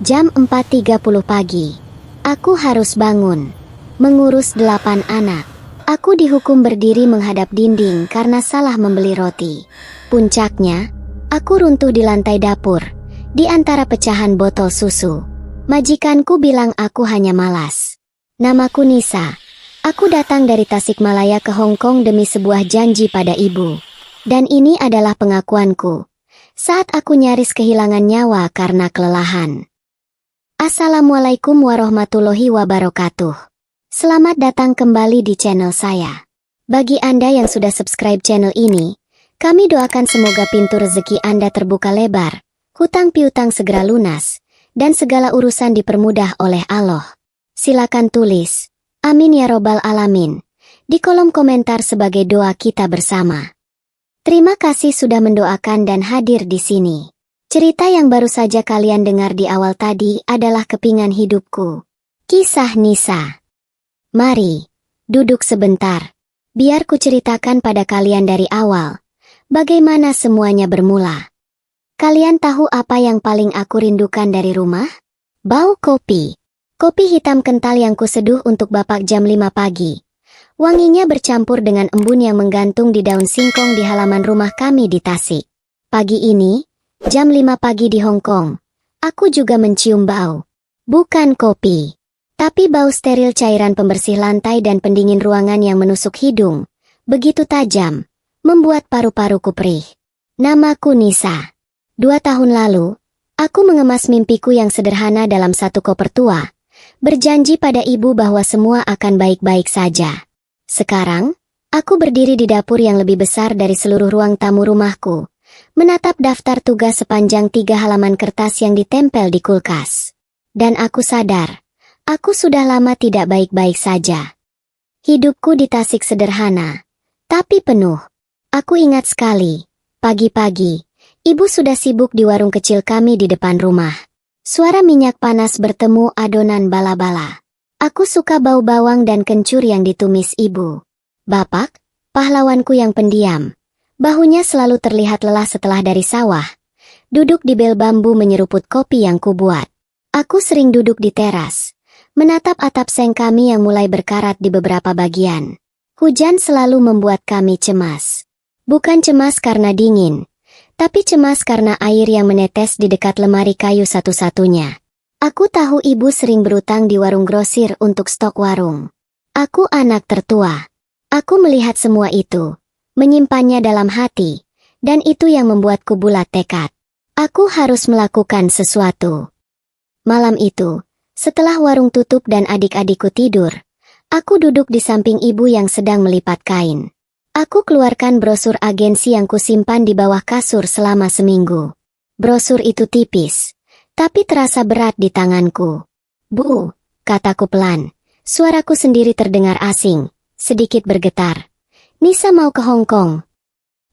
Jam 4.30 pagi. Aku harus bangun. Mengurus 8 anak. Aku dihukum berdiri menghadap dinding karena salah membeli roti. Puncaknya, aku runtuh di lantai dapur, di antara pecahan botol susu. Majikanku bilang aku hanya malas. Namaku Nisa. Aku datang dari Tasikmalaya ke Hong Kong demi sebuah janji pada ibu. Dan ini adalah pengakuanku. Saat aku nyaris kehilangan nyawa karena kelelahan. Assalamualaikum warahmatullahi wabarakatuh. Selamat datang kembali di channel saya. Bagi Anda yang sudah subscribe channel ini, kami doakan semoga pintu rezeki Anda terbuka lebar, hutang piutang segera lunas, dan segala urusan dipermudah oleh Allah. Silakan tulis, amin ya robbal alamin, di kolom komentar sebagai doa kita bersama. Terima kasih sudah mendoakan dan hadir di sini. Cerita yang baru saja kalian dengar di awal tadi adalah kepingan hidupku. Kisah Nisa. Mari, duduk sebentar. Biar ku ceritakan pada kalian dari awal, bagaimana semuanya bermula. Kalian tahu apa yang paling aku rindukan dari rumah? Bau kopi. Kopi hitam kental yang kuseduh untuk bapak jam 5 pagi. Wanginya bercampur dengan embun yang menggantung di daun singkong di halaman rumah kami di Tasik. Pagi ini, jam 5 pagi di Hong Kong, aku juga mencium bau. Bukan kopi, tapi bau steril cairan pembersih lantai dan pendingin ruangan yang menusuk hidung. Begitu tajam, membuat paru-paruku perih. Namaku Nisa. 2 tahun lalu, aku mengemas mimpiku yang sederhana dalam satu koper tua, berjanji pada ibu bahwa semua akan baik-baik saja. Sekarang, aku berdiri di dapur yang lebih besar dari seluruh ruang tamu rumahku, menatap daftar tugas sepanjang 3 halaman kertas yang ditempel di kulkas. Dan aku sadar, aku sudah lama tidak baik-baik saja. Hidupku di Tasik sederhana, tapi penuh. Aku ingat sekali, pagi-pagi, ibu sudah sibuk di warung kecil kami di depan rumah. Suara minyak panas bertemu adonan bala-bala. Aku suka bau bawang dan kencur yang ditumis ibu. Bapak, pahlawanku yang pendiam. Bahunya selalu terlihat lelah setelah dari sawah. Duduk di bel bambu menyeruput kopi yang kubuat. Aku sering duduk di teras, menatap atap seng kami yang mulai berkarat di beberapa bagian. Hujan selalu membuat kami cemas. Bukan cemas karena dingin, tapi cemas karena air yang menetes di dekat lemari kayu satu-satunya. Aku tahu ibu sering berutang di warung grosir untuk stok warung. Aku anak tertua. Aku melihat semua itu, menyimpannya dalam hati, dan itu yang membuatku bulat tekad. Aku harus melakukan sesuatu. Malam itu, setelah warung tutup dan adik-adikku tidur, aku duduk di samping ibu yang sedang melipat kain. Aku keluarkan brosur agensi yang kusimpan di bawah kasur selama seminggu. Brosur itu tipis, tapi terasa berat di tanganku. Bu, kataku pelan. Suaraku sendiri terdengar asing, sedikit bergetar. Nisa mau ke Hong Kong.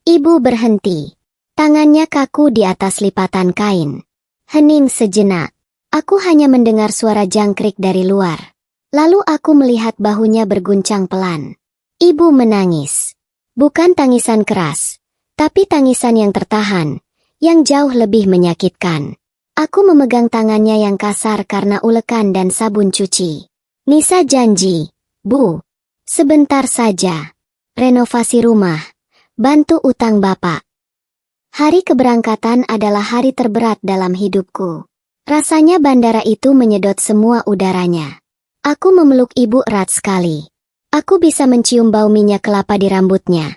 Ibu berhenti. Tangannya kaku di atas lipatan kain. Hening sejenak. Aku hanya mendengar suara jangkrik dari luar. Lalu aku melihat bahunya berguncang pelan. Ibu menangis. Bukan tangisan keras, tapi tangisan yang tertahan, yang jauh lebih menyakitkan. Aku memegang tangannya yang kasar karena ulekan dan sabun cuci. Nisa janji, Bu. Sebentar saja. Renovasi rumah. Bantu utang Bapak. Hari keberangkatan adalah hari terberat dalam hidupku. Rasanya bandara itu menyedot semua udaranya. Aku memeluk ibu erat sekali. Aku bisa mencium bau minyak kelapa di rambutnya.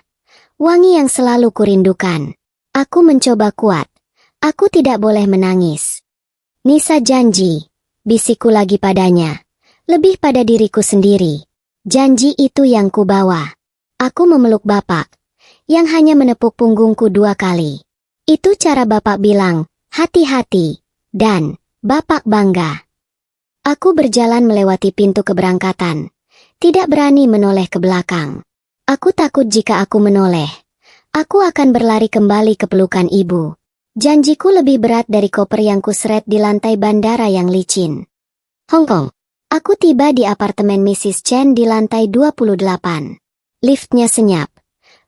Wangi yang selalu kurindukan. Aku mencoba kuat. Aku tidak boleh menangis. Nisa janji, bisikku lagi padanya. Lebih pada diriku sendiri. Janji itu yang kubawa. Aku memeluk Bapak, yang hanya menepuk punggungku 2 kali. Itu cara Bapak bilang, hati-hati, dan Bapak bangga. Aku berjalan melewati pintu keberangkatan. Tidak berani menoleh ke belakang. Aku takut jika aku menoleh, aku akan berlari kembali ke pelukan ibu. Janjiku lebih berat dari koper yang kuseret di lantai bandara yang licin. Hong Kong. Aku tiba di apartemen Mrs. Chen di lantai 28. Liftnya senyap.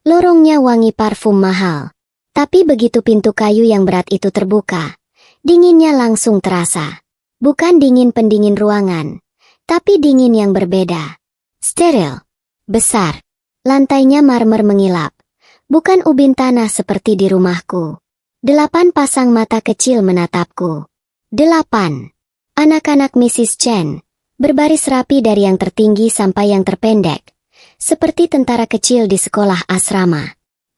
Lorongnya wangi parfum mahal. Tapi begitu pintu kayu yang berat itu terbuka, dinginnya langsung terasa. Bukan dingin pendingin ruangan, tapi dingin yang berbeda. Steril. Besar. Lantainya marmer mengilap. Bukan ubin tanah seperti di rumahku. 8 pasang mata kecil menatapku. 8. Anak-anak Mrs. Chen. Berbaris rapi dari yang tertinggi sampai yang terpendek. Seperti tentara kecil di sekolah asrama.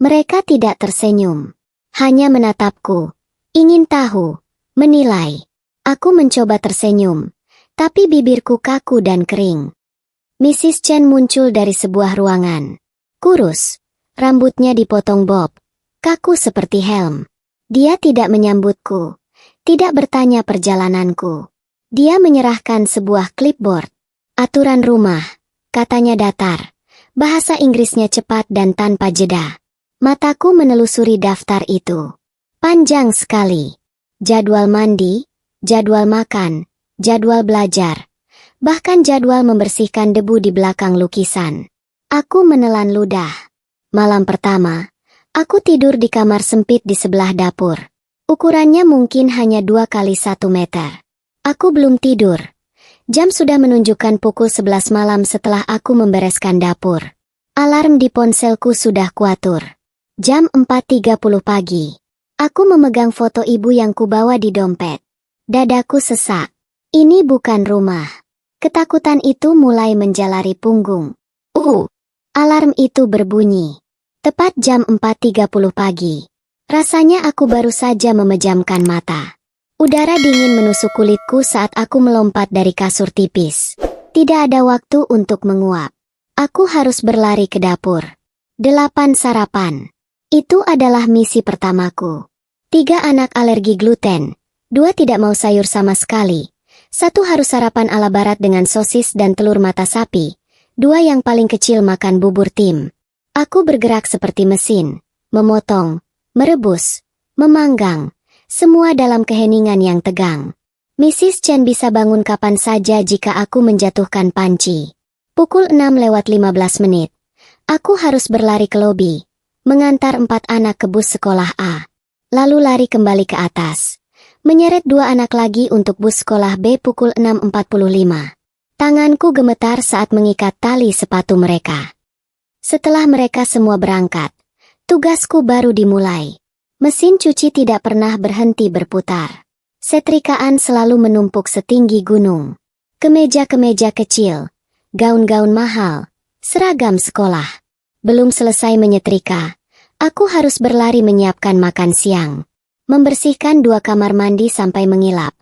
Mereka tidak tersenyum. Hanya menatapku. Ingin tahu. Menilai. Aku mencoba tersenyum. Tapi bibirku kaku dan kering. Mrs. Chen muncul dari sebuah ruangan. Kurus. Rambutnya dipotong bob. Kaku seperti helm. Dia tidak menyambutku. Tidak bertanya perjalananku. Dia menyerahkan sebuah clipboard. Aturan rumah. Katanya datar. Bahasa Inggrisnya cepat dan tanpa jeda. Mataku menelusuri daftar itu. Panjang sekali. Jadwal mandi, jadwal makan, jadwal belajar. Bahkan jadwal membersihkan debu di belakang lukisan. Aku menelan ludah. Malam pertama, aku tidur di kamar sempit di sebelah dapur. Ukurannya mungkin hanya 2 kali 1 meter. Aku belum tidur. Jam sudah menunjukkan pukul 11 malam setelah aku membereskan dapur. Alarm di ponselku sudah kuatur. Jam 4.30 pagi. Aku memegang foto ibu yang kubawa di dompet. Dadaku sesak. Ini bukan rumah. Ketakutan itu mulai menjalari punggung. Alarm itu berbunyi. Tepat jam 4.30 pagi. Rasanya aku baru saja memejamkan mata. Udara dingin menusuk kulitku saat aku melompat dari kasur tipis. Tidak ada waktu untuk menguap. Aku harus berlari ke dapur. 8 sarapan. Itu adalah misi pertamaku. 3 anak alergi gluten. 2 tidak mau sayur sama sekali. 1 harus sarapan ala barat dengan sosis dan telur mata sapi. 2 yang paling kecil makan bubur tim. Aku bergerak seperti mesin. Memotong, merebus, memanggang. Semua dalam keheningan yang tegang. Mrs. Chen bisa bangun kapan saja jika aku menjatuhkan panci. Pukul 6:15 menit. Aku harus berlari ke lobi. Mengantar 4 anak ke bus sekolah A. Lalu lari kembali ke atas. Menyeret 2 anak lagi untuk bus sekolah B pukul 6.45. Tanganku gemetar saat mengikat tali sepatu mereka. Setelah mereka semua berangkat, tugasku baru dimulai. Mesin cuci tidak pernah berhenti berputar. Setrikaan selalu menumpuk setinggi gunung. Kemeja-kemeja kecil, gaun-gaun mahal, seragam sekolah. Belum selesai menyetrika, aku harus berlari menyiapkan makan siang. Membersihkan 2 kamar mandi sampai mengilap.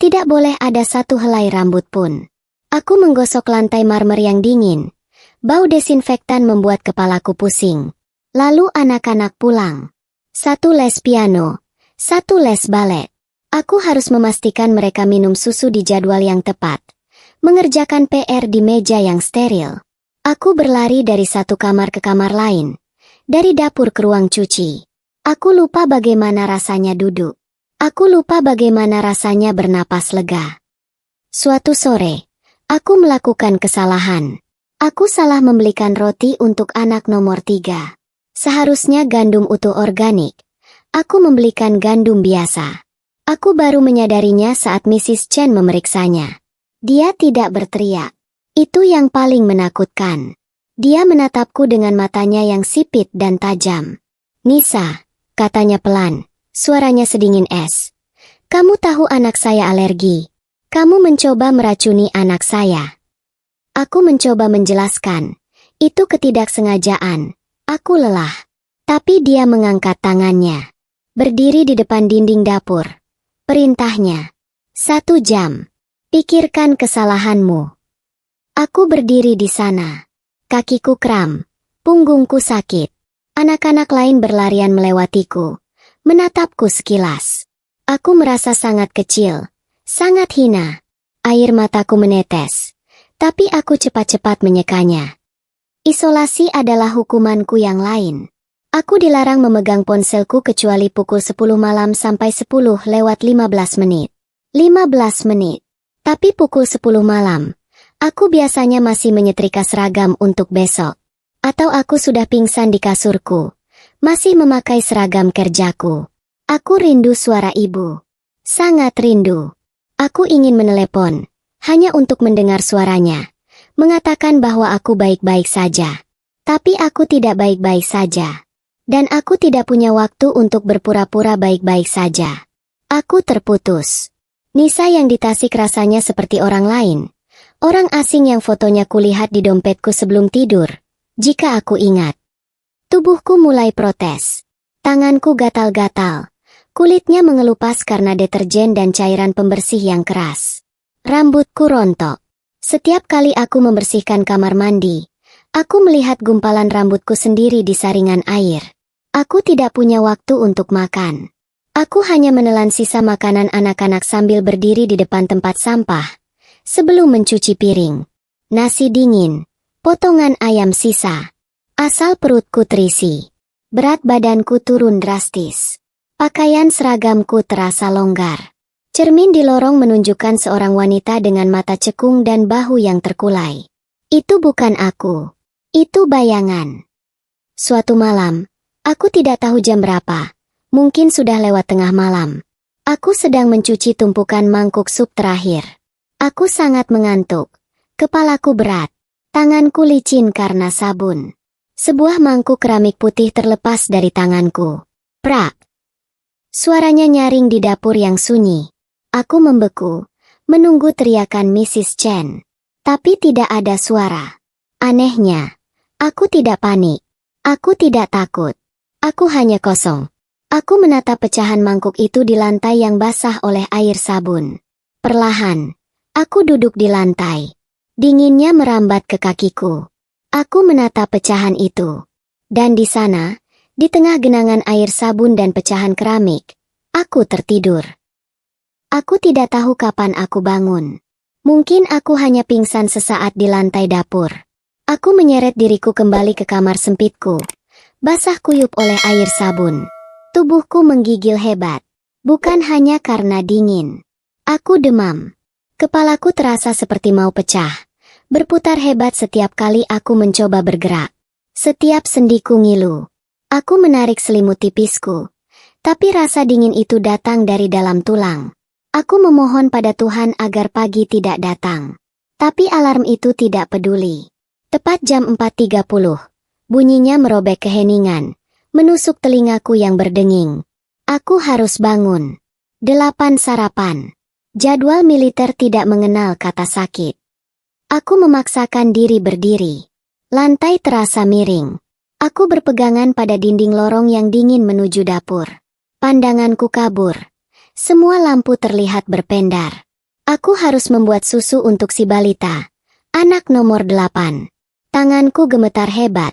Tidak boleh ada 1 helai rambut pun. Aku menggosok lantai marmer yang dingin. Bau desinfektan membuat kepalaku pusing. Lalu anak-anak pulang. 1 les piano, 1 les balet. Aku harus memastikan mereka minum susu di jadwal yang tepat. Mengerjakan PR di meja yang steril. Aku berlari dari 1 kamar ke kamar lain. Dari dapur ke ruang cuci. Aku lupa bagaimana rasanya duduk. Aku lupa bagaimana rasanya bernapas lega. Suatu sore, aku melakukan kesalahan. Aku salah membelikan roti untuk anak nomor 3. Seharusnya gandum utuh organik. Aku membelikan gandum biasa. Aku baru menyadarinya saat Mrs. Chen memeriksanya. Dia tidak berteriak. Itu yang paling menakutkan. Dia menatapku dengan matanya yang sipit dan tajam. "Nisa," katanya pelan, suaranya sedingin es. "Kamu tahu anak saya alergi. Kamu mencoba meracuni anak saya." Aku mencoba menjelaskan. Itu ketidaksengajaan. Aku lelah. Tapi dia mengangkat tangannya. Berdiri di depan dinding dapur. Perintahnya. 1 jam. Pikirkan kesalahanmu. Aku berdiri di sana. Kakiku kram. Punggungku sakit. Anak-anak lain berlarian melewatiku. Menatapku sekilas. Aku merasa sangat kecil. Sangat hina. Air mataku menetes. Tapi aku cepat-cepat menyekanya. Isolasi adalah hukumanku yang lain. Aku dilarang memegang ponselku kecuali pukul 10 malam sampai 10:15 menit. 15 menit. Tapi pukul 10 malam, aku biasanya masih menyetrika seragam untuk besok. Atau aku sudah pingsan di kasurku, masih memakai seragam kerjaku. Aku rindu suara ibu. Sangat rindu. Aku ingin menelepon, hanya untuk mendengar suaranya, mengatakan bahwa aku baik-baik saja. Tapi aku tidak baik-baik saja. Dan aku tidak punya waktu untuk berpura-pura baik-baik saja. Aku terputus. Nisa yang di Tasik rasanya seperti orang lain. Orang asing yang fotonya kulihat di dompetku sebelum tidur. Jika aku ingat. Tubuhku mulai protes. Tanganku gatal-gatal. Kulitnya mengelupas karena deterjen dan cairan pembersih yang keras. Rambutku rontok. Setiap kali aku membersihkan kamar mandi, aku melihat gumpalan rambutku sendiri di saringan air. Aku tidak punya waktu untuk makan. Aku hanya menelan sisa makanan anak-anak sambil berdiri di depan tempat sampah. Sebelum mencuci piring, nasi dingin, potongan ayam sisa. Asal perutku terisi. Berat badanku turun drastis. Pakaian seragamku terasa longgar. Cermin di lorong menunjukkan seorang wanita dengan mata cekung dan bahu yang terkulai. Itu bukan aku. Itu bayangan. Suatu malam, aku tidak tahu jam berapa. Mungkin sudah lewat tengah malam. Aku sedang mencuci tumpukan mangkuk sup terakhir. Aku sangat mengantuk. Kepalaku berat. Tanganku licin karena sabun. Sebuah mangkuk keramik putih terlepas dari tanganku. Prak. Suaranya nyaring di dapur yang sunyi. Aku membeku, menunggu teriakan Mrs. Chen. Tapi tidak ada suara. Anehnya, aku tidak panik. Aku tidak takut. Aku hanya kosong. Aku menatap pecahan mangkuk itu di lantai yang basah oleh air sabun. Perlahan, aku duduk di lantai. Dinginnya merambat ke kakiku. Aku menatap pecahan itu. Dan di sana, di tengah genangan air sabun dan pecahan keramik, aku tertidur. Aku tidak tahu kapan aku bangun. Mungkin aku hanya pingsan sesaat di lantai dapur. Aku menyeret diriku kembali ke kamar sempitku. Basah kuyup oleh air sabun. Tubuhku menggigil hebat. Bukan hanya karena dingin. Aku demam. Kepalaku terasa seperti mau pecah. Berputar hebat setiap kali aku mencoba bergerak. Setiap sendiku ngilu. Aku menarik selimut tipisku. Tapi rasa dingin itu datang dari dalam tulang. Aku memohon pada Tuhan agar pagi tidak datang. Tapi alarm itu tidak peduli. Tepat jam 4.30. Bunyinya merobek keheningan. Menusuk telingaku yang berdenging. Aku harus bangun. 8 sarapan. Jadwal militer tidak mengenal kata sakit. Aku memaksakan diri berdiri. Lantai terasa miring. Aku berpegangan pada dinding lorong yang dingin menuju dapur. Pandanganku kabur. Semua lampu terlihat berpendar. Aku harus membuat susu untuk si balita. Anak nomor 8. Tanganku gemetar hebat.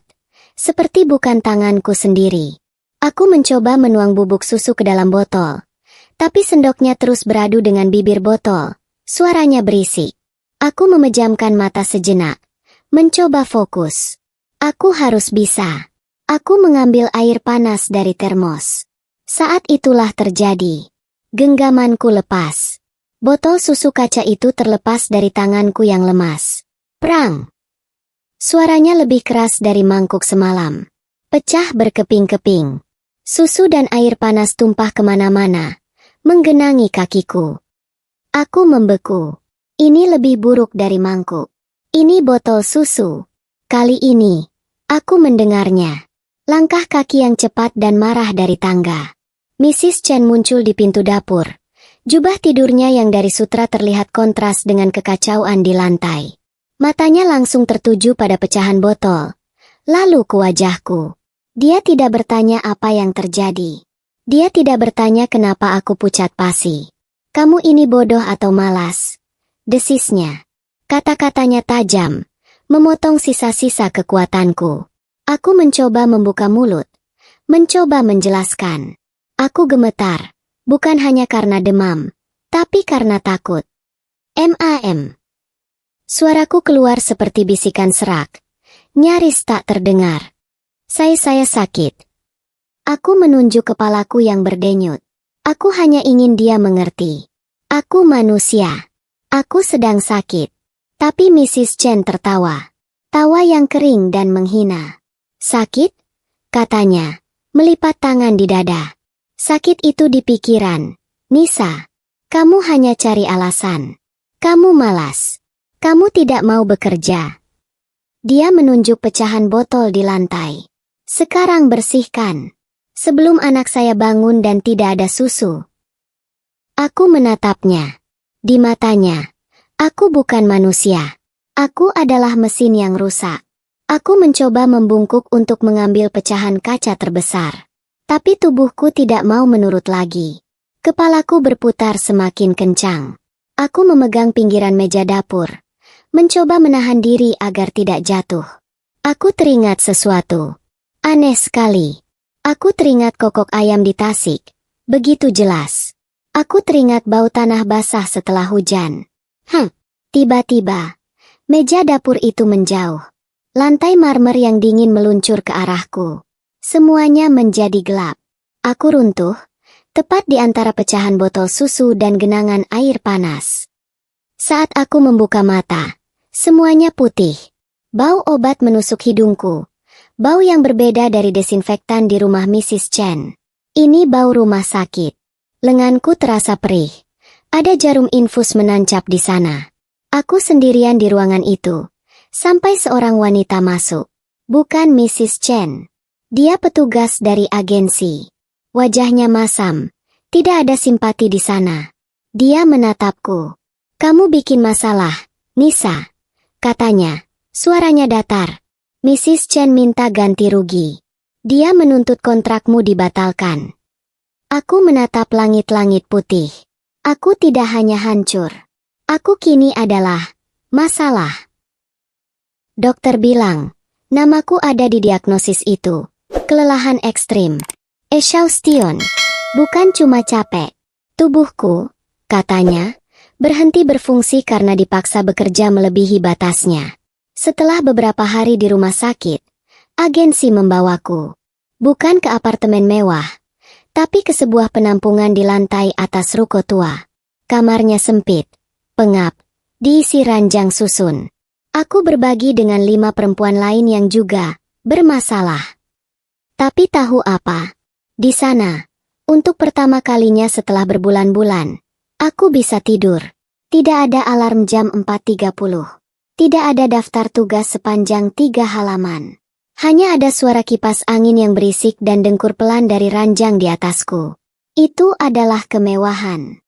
Seperti bukan tanganku sendiri. Aku mencoba menuang bubuk susu ke dalam botol. Tapi sendoknya terus beradu dengan bibir botol. Suaranya berisik. Aku memejamkan mata sejenak. Mencoba fokus. Aku harus bisa. Aku mengambil air panas dari termos. Saat itulah terjadi. Genggamanku lepas. Botol susu kaca itu terlepas dari tanganku yang lemas. Prang! Suaranya lebih keras dari mangkuk semalam. Pecah berkeping-keping. Susu dan air panas tumpah kemana-mana. Menggenangi kakiku. Aku membeku. Ini lebih buruk dari mangkuk. Ini botol susu. Kali ini, aku mendengarnya. Langkah kaki yang cepat dan marah dari tangga. Mrs. Chen muncul di pintu dapur. Jubah tidurnya yang dari sutra terlihat kontras dengan kekacauan di lantai. Matanya langsung tertuju pada pecahan botol. Lalu ke wajahku. Dia tidak bertanya apa yang terjadi. Dia tidak bertanya kenapa aku pucat pasi. Kamu ini bodoh atau malas? Desisnya. Kata-katanya tajam. Memotong sisa-sisa kekuatanku. Aku mencoba membuka mulut. Mencoba menjelaskan. Aku gemetar. Bukan hanya karena demam. Tapi karena takut. MAM. Suaraku keluar seperti bisikan serak. Nyaris tak terdengar. Saya sakit. Aku menunjuk kepalaku yang berdenyut. Aku hanya ingin dia mengerti. Aku manusia. Aku sedang sakit. Tapi Mrs. Chen tertawa. Tawa yang kering dan menghina. Sakit? Katanya. Melipat tangan di dada. Sakit itu di pikiran. Nisa. Kamu hanya cari alasan. Kamu malas. Kamu tidak mau bekerja. Dia menunjuk pecahan botol di lantai. Sekarang bersihkan. Sebelum anak saya bangun dan tidak ada susu. Aku menatapnya. Di matanya. Aku bukan manusia. Aku adalah mesin yang rusak. Aku mencoba membungkuk untuk mengambil pecahan kaca terbesar. Tapi tubuhku tidak mau menurut lagi. Kepalaku berputar semakin kencang. Aku memegang pinggiran meja dapur. Mencoba menahan diri agar tidak jatuh. Aku teringat sesuatu. Aneh sekali. Aku teringat kokok ayam di Tasik. Begitu jelas. Aku teringat bau tanah basah setelah hujan. Tiba-tiba, meja dapur itu menjauh. Lantai marmer yang dingin meluncur ke arahku. Semuanya menjadi gelap. Aku runtuh, tepat di antara pecahan botol susu dan genangan air panas. Saat aku membuka mata, semuanya putih. Bau obat menusuk hidungku. Bau yang berbeda dari desinfektan di rumah Mrs. Chen. Ini bau rumah sakit. Lenganku terasa perih. Ada jarum infus menancap di sana. Aku sendirian di ruangan itu. Sampai seorang wanita masuk. Bukan Mrs. Chen. Dia petugas dari agensi. Wajahnya masam. Tidak ada simpati di sana. Dia menatapku. Kamu bikin masalah, Nisa. Katanya. Suaranya datar. Mrs. Chen minta ganti rugi. Dia menuntut kontrakmu dibatalkan. Aku menatap langit-langit putih. Aku tidak hanya hancur. Aku kini adalah masalah. Dokter bilang, namaku ada di diagnosis itu. Kelelahan ekstrim. Exhaustion. Bukan cuma capek. Tubuhku, katanya, berhenti berfungsi karena dipaksa bekerja melebihi batasnya. Setelah beberapa hari di rumah sakit, agensi membawaku. Bukan ke apartemen mewah, tapi ke sebuah penampungan di lantai atas ruko tua. Kamarnya sempit, pengap, diisi ranjang susun. Aku berbagi dengan 5 perempuan lain yang juga bermasalah. Tapi tahu apa? Di sana, untuk pertama kalinya setelah berbulan-bulan, aku bisa tidur. Tidak ada alarm jam 4.30. Tidak ada daftar tugas sepanjang 3 halaman. Hanya ada suara kipas angin yang berisik dan dengkur pelan dari ranjang di atasku. Itu adalah kemewahan.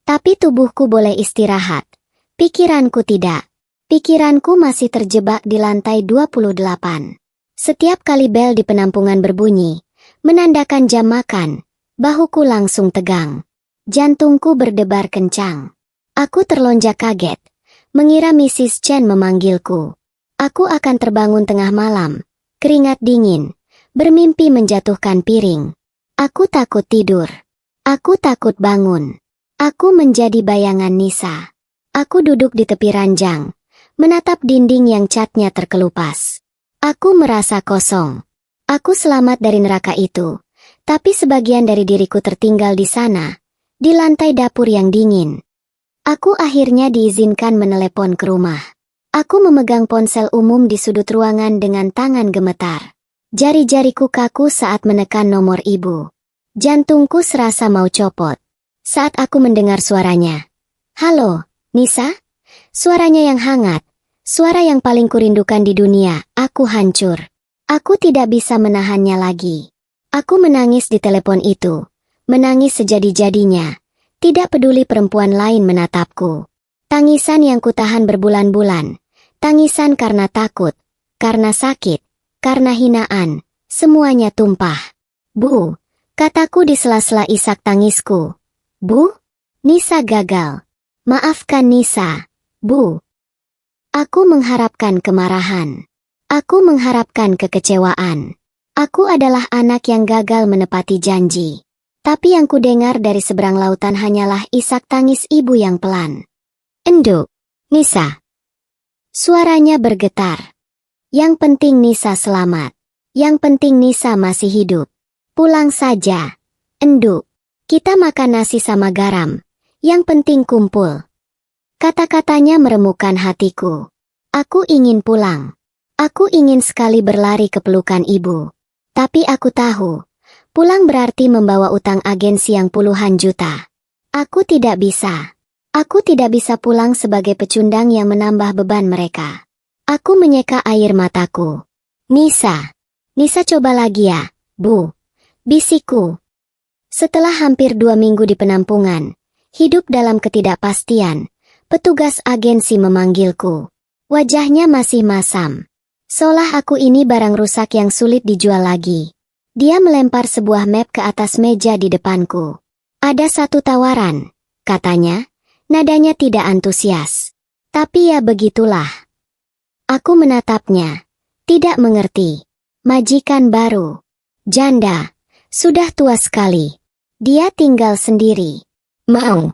Tapi tubuhku boleh istirahat. Pikiranku tidak. Pikiranku masih terjebak di lantai 28. Setiap kali bel di penampungan berbunyi, menandakan jam makan, bahuku langsung tegang. Jantungku berdebar kencang. Aku terlonjak kaget, mengira Mrs. Chen memanggilku. Aku akan terbangun tengah malam, keringat dingin, bermimpi menjatuhkan piring. Aku takut tidur. Aku takut bangun. Aku menjadi bayangan Nisa. Aku duduk di tepi ranjang, menatap dinding yang catnya terkelupas. Aku merasa kosong. Aku selamat dari neraka itu, tapi sebagian dari diriku tertinggal di sana, di lantai dapur yang dingin. Aku akhirnya diizinkan menelepon ke rumah. Aku memegang ponsel umum di sudut ruangan dengan tangan gemetar. Jari-jariku kaku saat menekan nomor ibu. Jantungku serasa mau copot. Saat aku mendengar suaranya. Halo, Nisa? Suaranya yang hangat. Suara yang paling kurindukan di dunia. Aku hancur. Aku tidak bisa menahannya lagi. Aku menangis di telepon itu. Menangis sejadi-jadinya. Tidak peduli perempuan lain menatapku. Tangisan yang kutahan berbulan-bulan. Tangisan karena takut, karena sakit, karena hinaan. Semuanya tumpah. Bu, kataku di sela-sela isak tangisku. Bu, Nisa gagal. Maafkan Nisa, Bu. Aku mengharapkan kemarahan. Aku mengharapkan kekecewaan. Aku adalah anak yang gagal menepati janji. Tapi yang kudengar dari seberang lautan hanyalah isak tangis ibu yang pelan. Enduk, Nisa. Suaranya bergetar. Yang penting Nisa selamat. Yang penting Nisa masih hidup. Pulang saja. Enduk. Kita makan nasi sama garam. Yang penting kumpul. Kata-katanya meremukkan hatiku. Aku ingin pulang. Aku ingin sekali berlari ke pelukan ibu. Tapi aku tahu, pulang berarti membawa utang agensi yang puluhan juta. Aku tidak bisa. Aku tidak bisa pulang sebagai pecundang yang menambah beban mereka. Aku menyeka air mataku. Nisa. Nisa, coba lagi ya, Bu. Bisikku. Setelah hampir 2 minggu di penampungan, hidup dalam ketidakpastian, petugas agensi memanggilku. Wajahnya masih masam. Seolah aku ini barang rusak yang sulit dijual lagi. Dia melempar sebuah map ke atas meja di depanku. Ada satu tawaran, katanya, nadanya tidak antusias. Tapi ya begitulah. Aku menatapnya. Tidak mengerti. Majikan baru. Janda. Sudah tua sekali. Dia tinggal sendiri. Mau?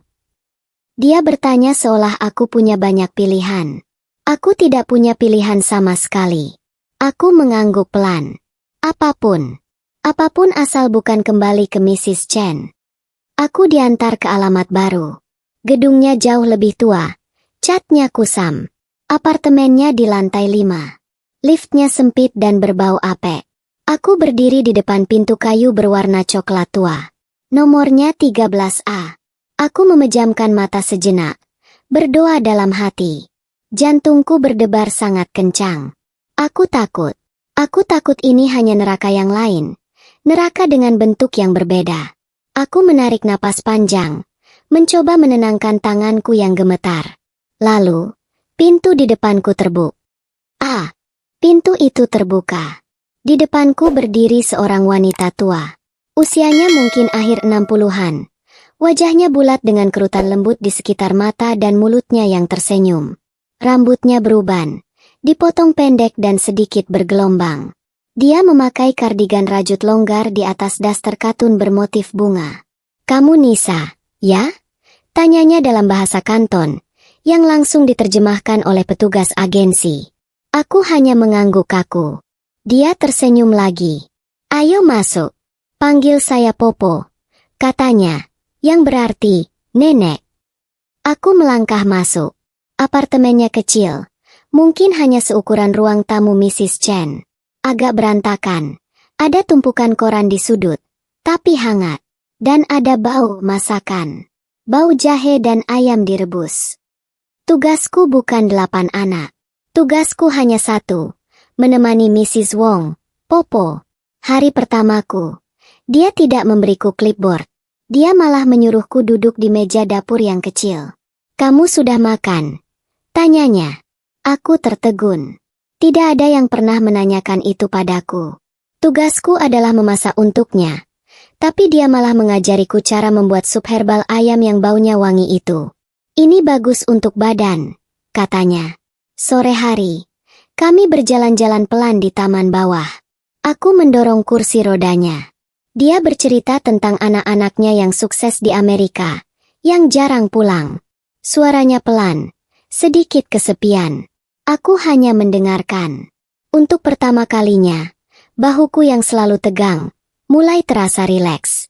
Dia bertanya seolah aku punya banyak pilihan. Aku tidak punya pilihan sama sekali. Aku mengangguk pelan. Apapun. Apapun asal bukan kembali ke Mrs. Chen. Aku diantar ke alamat baru. Gedungnya jauh lebih tua. Catnya kusam. Apartemennya di lantai 5. Liftnya sempit dan berbau apek. Aku berdiri di depan pintu kayu berwarna coklat tua. Nomornya 13A. Aku memejamkan mata sejenak. Berdoa dalam hati. Jantungku berdebar sangat kencang. Aku takut. Aku takut ini hanya neraka yang lain. Neraka dengan bentuk yang berbeda. Aku menarik napas panjang, mencoba menenangkan tanganku yang gemetar. Lalu, pintu di depanku terbuka. Pintu itu terbuka. Di depanku berdiri seorang wanita tua. Usianya mungkin akhir 60-an. Wajahnya bulat dengan kerutan lembut di sekitar mata dan mulutnya yang tersenyum. Rambutnya beruban, dipotong pendek dan sedikit bergelombang. Dia memakai kardigan rajut longgar di atas daster katun bermotif bunga. Kamu Nisa, ya? Tanyanya dalam bahasa Kanton, yang langsung diterjemahkan oleh petugas agensi. Aku hanya mengangguk kaku. Dia tersenyum lagi. Ayo masuk. Panggil saya Popo. Katanya, yang berarti, nenek. Aku melangkah masuk. Apartemennya kecil. Mungkin hanya seukuran ruang tamu Mrs. Chen. Agak berantakan. Ada tumpukan koran di sudut, tapi hangat. Dan ada bau masakan. Bau jahe dan ayam direbus. Tugasku bukan 8 anak. Tugasku hanya satu. Menemani Mrs. Wong, Popo. Hari pertamaku. Dia tidak memberiku clipboard. Dia malah menyuruhku duduk di meja dapur yang kecil. Kamu sudah makan? Tanyanya. Aku tertegun. Tidak ada yang pernah menanyakan itu padaku. Tugasku adalah memasak untuknya. Tapi dia malah mengajariku cara membuat sup herbal ayam yang baunya wangi itu. Ini bagus untuk badan, katanya. Sore hari, kami berjalan-jalan pelan di taman bawah. Aku mendorong kursi rodanya. Dia bercerita tentang anak-anaknya yang sukses di Amerika, yang jarang pulang. Suaranya pelan, sedikit kesepian. Aku hanya mendengarkan. Untuk pertama kalinya, bahuku yang selalu tegang, mulai terasa rileks.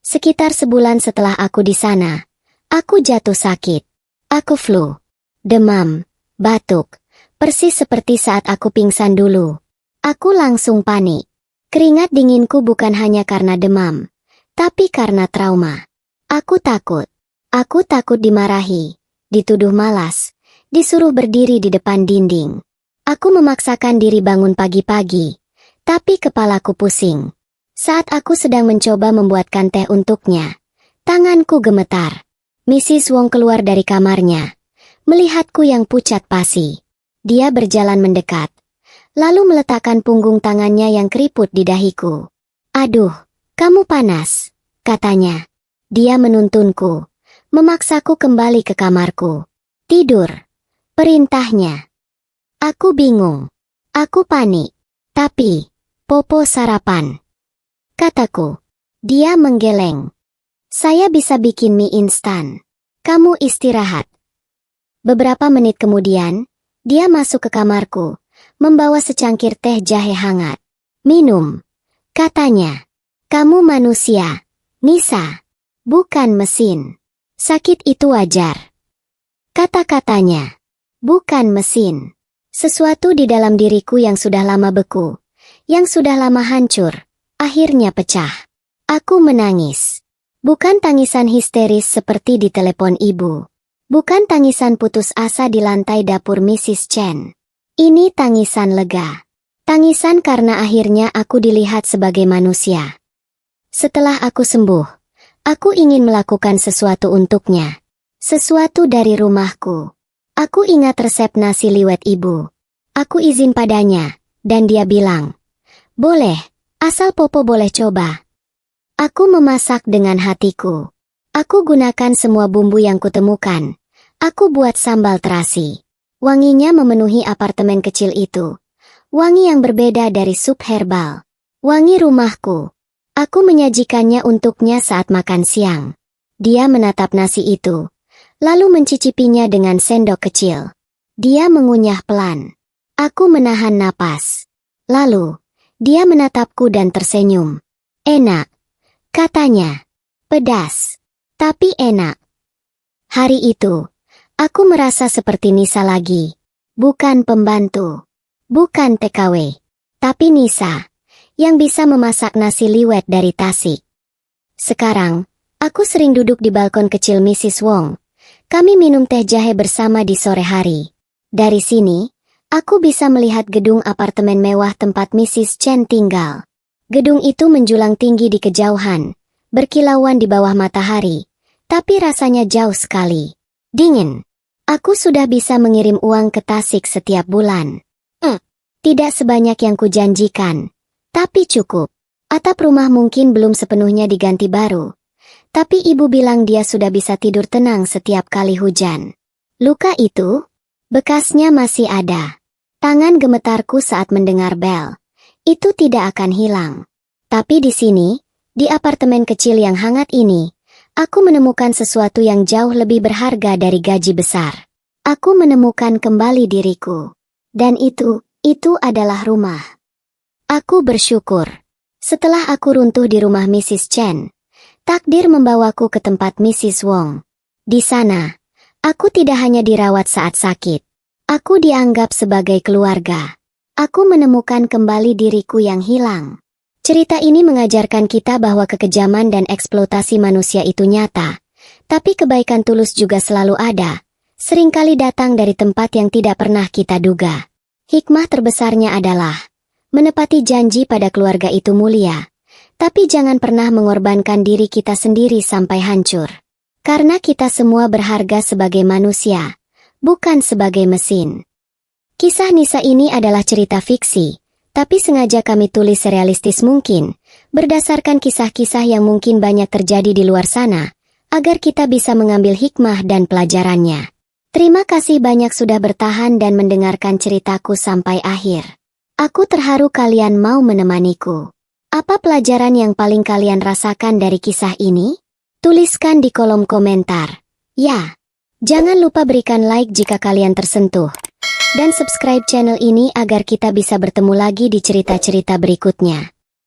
Sekitar sebulan setelah aku di sana, aku jatuh sakit. Aku flu, demam, batuk, persis seperti saat aku pingsan dulu. Aku langsung panik. Keringat dinginku bukan hanya karena demam, tapi karena trauma. Aku takut. Aku takut dimarahi, dituduh malas, disuruh berdiri di depan dinding. Aku memaksakan diri bangun pagi-pagi, tapi kepalaku pusing. Saat aku sedang mencoba membuatkan teh untuknya, tanganku gemetar. Mrs. Wong keluar dari kamarnya, melihatku yang pucat pasi. Dia berjalan mendekat, lalu meletakkan punggung tangannya yang keriput di dahiku. Aduh, kamu panas, katanya. Dia menuntunku, memaksaku kembali ke kamarku. Tidur, perintahnya. Aku bingung. Aku panik. Tapi, Popo sarapan, kataku. Dia menggeleng. Saya bisa bikin mie instan. Kamu istirahat. Beberapa menit kemudian, dia masuk ke kamarku, membawa secangkir teh jahe hangat. Minum, katanya. Kamu manusia, Nisa, bukan mesin. Sakit itu wajar. Kata-katanya, bukan mesin. Sesuatu di dalam diriku yang sudah lama beku, yang sudah lama hancur, akhirnya pecah. Aku menangis. Bukan tangisan histeris seperti di telepon ibu. Bukan tangisan putus asa di lantai dapur Mrs. Chen. Ini tangisan lega. Tangisan karena akhirnya aku dilihat sebagai manusia. Setelah aku sembuh, aku ingin melakukan sesuatu untuknya. Sesuatu dari rumahku. Aku ingat resep nasi liwet ibu. Aku izin padanya, dan dia bilang, "Boleh, asal Popo boleh coba." Aku memasak dengan hatiku. Aku gunakan semua bumbu yang kutemukan. Aku buat sambal terasi. Wanginya memenuhi apartemen kecil itu. Wangi yang berbeda dari sup herbal. Wangi rumahku. Aku menyajikannya untuknya saat makan siang. Dia menatap nasi itu, lalu mencicipinya dengan sendok kecil. Dia mengunyah pelan. Aku menahan napas. Lalu, dia menatapku dan tersenyum. "Enak," katanya. "Pedas, tapi enak." Hari itu, aku merasa seperti Nisa lagi. Bukan pembantu. Bukan TKW. Tapi Nisa, yang bisa memasak nasi liwet dari Tasik. Sekarang, aku sering duduk di balkon kecil Mrs. Wong. Kami minum teh jahe bersama di sore hari. Dari sini, aku bisa melihat gedung apartemen mewah tempat Mrs. Chen tinggal. Gedung itu menjulang tinggi di kejauhan, berkilauan di bawah matahari, tapi rasanya jauh sekali. Dingin. Aku sudah bisa mengirim uang ke Tasik setiap bulan. Tidak sebanyak yang kujanjikan, tapi cukup. Atap rumah mungkin belum sepenuhnya diganti baru, tapi ibu bilang dia sudah bisa tidur tenang setiap kali hujan. Luka itu, bekasnya masih ada. Tangan gemetarku saat mendengar bel. Itu tidak akan hilang. Tapi di sini, di apartemen kecil yang hangat ini, aku menemukan sesuatu yang jauh lebih berharga dari gaji besar. Aku menemukan kembali diriku. Dan itu adalah rumah. Aku bersyukur. Setelah aku runtuh di rumah Mrs. Chen, takdir membawaku ke tempat Mrs. Wong. Di sana, aku tidak hanya dirawat saat sakit. Aku dianggap sebagai keluarga. Aku menemukan kembali diriku yang hilang. Cerita ini mengajarkan kita bahwa kekejaman dan eksploitasi manusia itu nyata, tapi kebaikan tulus juga selalu ada, seringkali datang dari tempat yang tidak pernah kita duga. Hikmah terbesarnya adalah, menepati janji pada keluarga itu mulia, tapi jangan pernah mengorbankan diri kita sendiri sampai hancur. Karena kita semua berharga sebagai manusia, bukan sebagai mesin. Kisah Nisa ini adalah cerita fiksi, tapi sengaja kami tulis serealistis mungkin, berdasarkan kisah-kisah yang mungkin banyak terjadi di luar sana, agar kita bisa mengambil hikmah dan pelajarannya. Terima kasih banyak sudah bertahan dan mendengarkan ceritaku sampai akhir. Aku terharu kalian mau menemaniku. Apa pelajaran yang paling kalian rasakan dari kisah ini? Tuliskan di kolom komentar. Ya, jangan lupa berikan like jika kalian tersentuh. Dan subscribe channel ini agar kita bisa bertemu lagi di cerita-cerita berikutnya.